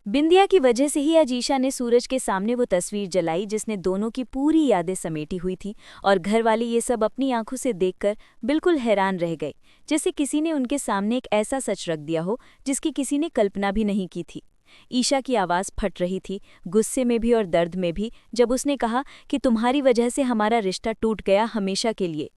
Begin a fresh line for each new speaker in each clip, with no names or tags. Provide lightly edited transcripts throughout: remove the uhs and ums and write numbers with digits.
बिंदिया की वजह से ही आज ईशा ने सूरज के सामने वो तस्वीर जलाई जिसने दोनों की पूरी यादें समेटी हुई थी। और घर वाले ये सब अपनी आंखों से देखकर बिल्कुल हैरान रह गए, जैसे किसी ने उनके सामने एक ऐसा सच रख दिया हो जिसकी किसी ने कल्पना भी नहीं की थी। ईशा की आवाज़ फट रही थी, गुस्से में भी और दर्द में भी, जब उसने कहा कि तुम्हारी वजह से हमारा रिश्ता टूट गया हमेशा के लिए।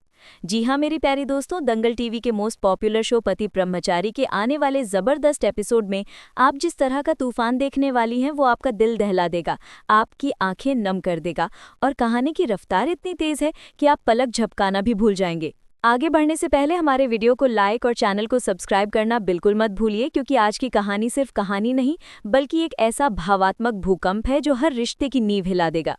जी हाँ मेरी प्यारी दोस्तों, दंगल टीवी के मोस्ट पॉपुलर शो पति ब्रह्मचारी के आने वाले ज़बरदस्त एपिसोड में आप जिस तरह का तूफान देखने वाली हैं वो आपका दिल दहला देगा, आपकी आंखें नम कर देगा। और कहानी की रफ्तार इतनी तेज़ है कि आप पलक झपकाना भी भूल जाएंगे। आगे बढ़ने से पहले हमारे वीडियो को लाइक और चैनल को सब्सक्राइब करना बिल्कुल मत भूलिए, क्योंकि आज की कहानी सिर्फ कहानी नहीं बल्कि एक ऐसा भावात्मक भूकंप है जो हर रिश्ते की नींव हिला देगा।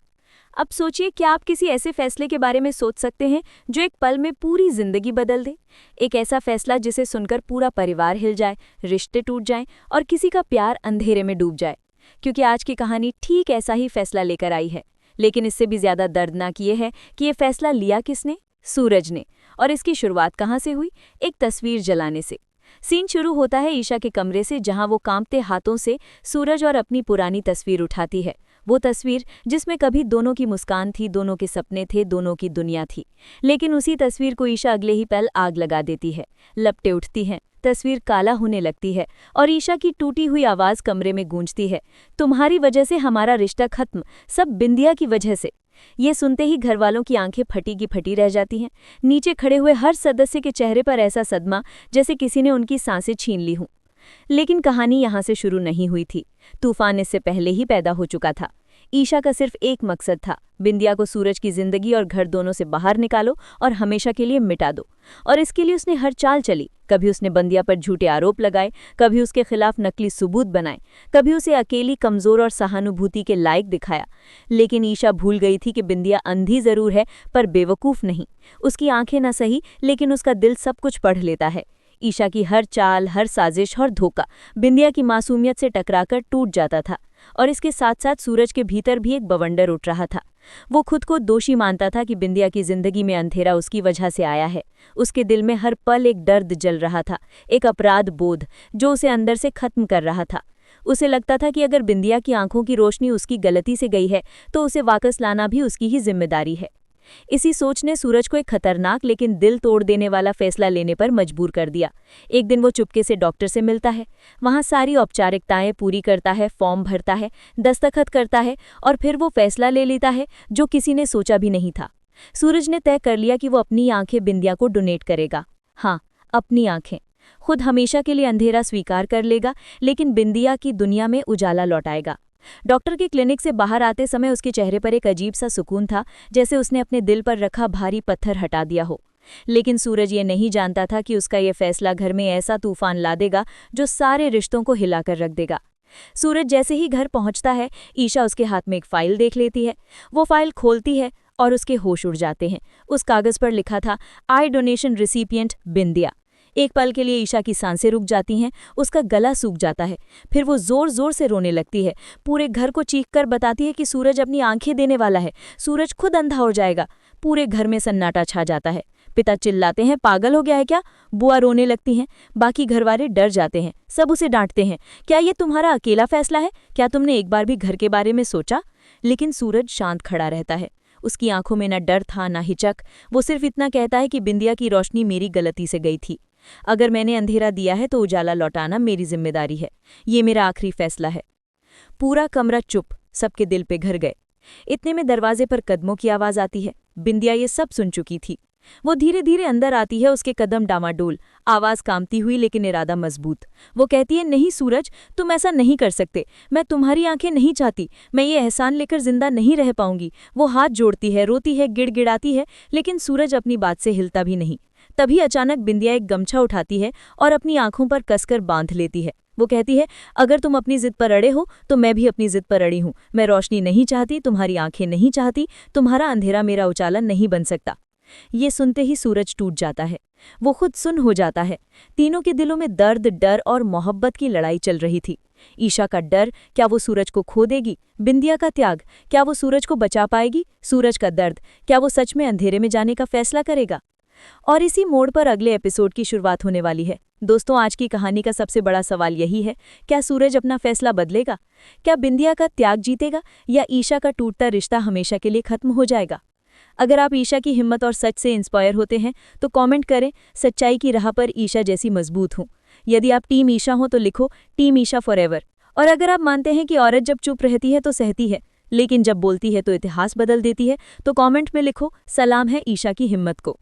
अब सोचिए, क्या आप किसी ऐसे फैसले के बारे में सोच सकते हैं जो एक पल में पूरी जिंदगी बदल दे? एक ऐसा फैसला जिसे सुनकर पूरा परिवार हिल जाए, रिश्ते टूट जाएं और किसी का प्यार अंधेरे में डूब जाए। क्योंकि आज की कहानी ठीक ऐसा ही फैसला लेकर आई है, लेकिन इससे भी ज्यादा दर्दनाक ये है कि ये फैसला लिया किसने? सूरज ने। और इसकी शुरुआत कहाँ से हुई? एक तस्वीर जलाने से। सीन शुरू होता है ईशा के कमरे से, जहां वो कांपते हाथों से सूरज और अपनी पुरानी तस्वीर उठाती है। वो तस्वीर जिसमें कभी दोनों की मुस्कान थी, दोनों के सपने थे, दोनों की दुनिया थी। लेकिन उसी तस्वीर को ईशा अगले ही पल आग लगा देती है। लपटें उठती हैं, तस्वीर काला होने लगती है और ईशा की टूटी हुई आवाज़ कमरे में गूंजती है, तुम्हारी वजह से हमारा रिश्ता खत्म, सब बिंदिया की वजह से। ये सुनते ही घर वालों की आंखें फटी की फटी रह जाती हैं। नीचे खड़े हुए हर सदस्य के चेहरे पर ऐसा सदमा जैसे किसी ने उनकी सांसें छीन ली हों। लेकिन कहानी यहाँ से शुरू नहीं हुई थी, तूफान इससे पहले ही पैदा हो चुका था। ईशा का सिर्फ एक मकसद था, बिंदिया को सूरज की जिंदगी और घर दोनों से बाहर निकालो और हमेशा के लिए मिटा दो। और इसके लिए उसने हर चाल चली। कभी उसने बंदिया पर झूठे आरोप लगाए, कभी उसके खिलाफ नकली सबूत बनाए, कभी उसे अकेली, कमजोर और सहानुभूति के लायक दिखाया। लेकिन ईशा भूल गई थी कि बिंदिया अंधी जरूर है पर बेवकूफ नहीं। उसकी आंखें न सही लेकिन उसका दिल सब कुछ पढ़ लेता है। ईशा की हर चाल, हर साजिश और धोखा बिंदिया की मासूमियत से टकराकर टूट जाता था। और इसके साथ साथ सूरज के भीतर भी एक बवंडर उठ रहा था। वो खुद को दोषी मानता था कि बिंदिया की जिंदगी में अंधेरा उसकी वजह से आया है। उसके दिल में हर पल एक दर्द जल रहा था, एक अपराध बोध जो उसे अंदर से खत्म कर रहा था। उसे लगता था कि अगर बिंदिया की आंखों की रोशनी उसकी गलती से गई है तो उसे वापस लाना भी उसकी ही जिम्मेदारी है। इसी सोच ने सूरज को एक खतरनाक लेकिन दिल तोड़ देने वाला फैसला लेने पर मजबूर कर दिया। एक दिन वो चुपके से डॉक्टर से मिलता है, वहां सारी औपचारिकताएं पूरी करता है, फॉर्म भरता है, दस्तखत करता है और फिर वो फैसला ले लेता है जो किसी ने सोचा भी नहीं था। सूरज ने तय कर लिया कि वो अपनी आंखें बिंदिया को डोनेट करेगा। हाँ, अपनी आंखें। खुद हमेशा के लिए अंधेरा स्वीकार कर लेगा, लेकिन बिंदिया की दुनिया में उजाला लौटाएगा। डॉक्टर के क्लिनिक से बाहर आते समय उसके चेहरे पर एक अजीब सा सुकून था, जैसे उसने अपने दिल पर रखा भारी पत्थर हटा दिया हो। लेकिन सूरज ये नहीं जानता था कि उसका ये फैसला घर में ऐसा तूफान ला देगा जो सारे रिश्तों को हिलाकर रख देगा। सूरज जैसे ही घर पहुंचता है, ईशा उसके हाथ में एक फाइल देख लेती है। वो फाइल खोलती है और उसके होश उड़ जाते हैं। उस कागज पर लिखा था, आई डोनेशन रिसिपिएंट बिंदिया। एक पल के लिए ईशा की सांसें रुक जाती हैं, उसका गला सूख जाता है। फिर वो जोर जोर से रोने लगती है, पूरे घर को चीखकर बताती है कि सूरज अपनी आंखें देने वाला है, सूरज खुद अंधा हो जाएगा। पूरे घर में सन्नाटा छा जाता है। पिता चिल्लाते हैं, पागल हो गया है क्या? बुआ रोने लगती हैं। बाकी घरवाले डर जाते हैं, सब उसे डांटते हैं, क्या ये तुम्हारा अकेला फैसला है? क्या तुमने एक बार भी घर के बारे में सोचा? लेकिन सूरज शांत खड़ा रहता है। उसकी आंखों में न डर था न हिचक। वो सिर्फ इतना कहता है कि बिंदिया की रोशनी मेरी गलती से गई थी। अगर मैंने अंधेरा दिया है तो उजाला लौटाना मेरी जिम्मेदारी है। ये मेरा आखिरी फैसला है। पूरा कमरा चुप, सबके दिल पे घर गए। इतने में दरवाजे पर कदमों की आवाज आती है। बिंदिया ये सब सुन चुकी थी। वो धीरे धीरे अंदर आती है, उसके कदम डामाडोल, आवाज कांपती हुई लेकिन इरादा मजबूत। वो कहती है, नहीं सूरज, तुम ऐसा नहीं कर सकते। मैं तुम्हारी आंखें नहीं चाहती। मैं ये एहसान लेकर जिंदा नहीं रह पाऊंगी। वो हाथ जोड़ती है, रोती है, गिड़गिड़ाती है, लेकिन सूरज अपनी बात से हिलता भी नहीं। तभी अचानक बिंदिया एक गमछा उठाती है और अपनी आंखों पर कसकर बांध लेती है। वो कहती है, अगर तुम अपनी जिद पर अड़े हो तो मैं भी अपनी जिद पर अड़ी हूं। मैं रोशनी नहीं चाहती, तुम्हारी आंखें नहीं चाहती, तुम्हारा अंधेरा मेरा उजाला नहीं बन सकता। ये सुनते ही सूरज टूट जाता है। वो खुद सुन्न हो जाता है। तीनों के दिलों में दर्द, डर और मोहब्बत की लड़ाई चल रही थी। ईशा का डर, क्या वो सूरज को खो देगी? बिंदिया का त्याग, क्या वो सूरज को बचा पाएगी? सूरज का दर्द, क्या वो सच में अंधेरे में जाने का फैसला करेगा?
और इसी मोड़ पर अगले एपिसोड की शुरुआत होने वाली है। दोस्तों, आज की कहानी का सबसे बड़ा सवाल यही है, क्या सूरज अपना फैसला बदलेगा? क्या बिंदिया का त्याग जीतेगा या ईशा का टूटता रिश्ता हमेशा के लिए खत्म हो जाएगा? अगर आप ईशा की हिम्मत और सच से इंस्पायर होते हैं तो कमेंट करें, सच्चाई की राह पर ईशा जैसी मजबूत हूं। यदि आप टीम ईशा हो तो लिखो टीम ईशा फॉरएवर। और अगर आप मानते हैं कि औरत जब चुप रहती है तो सहती है, लेकिन जब बोलती है तो इतिहास बदल देती है, तो कमेंट में लिखो सलाम है ईशा की हिम्मत को।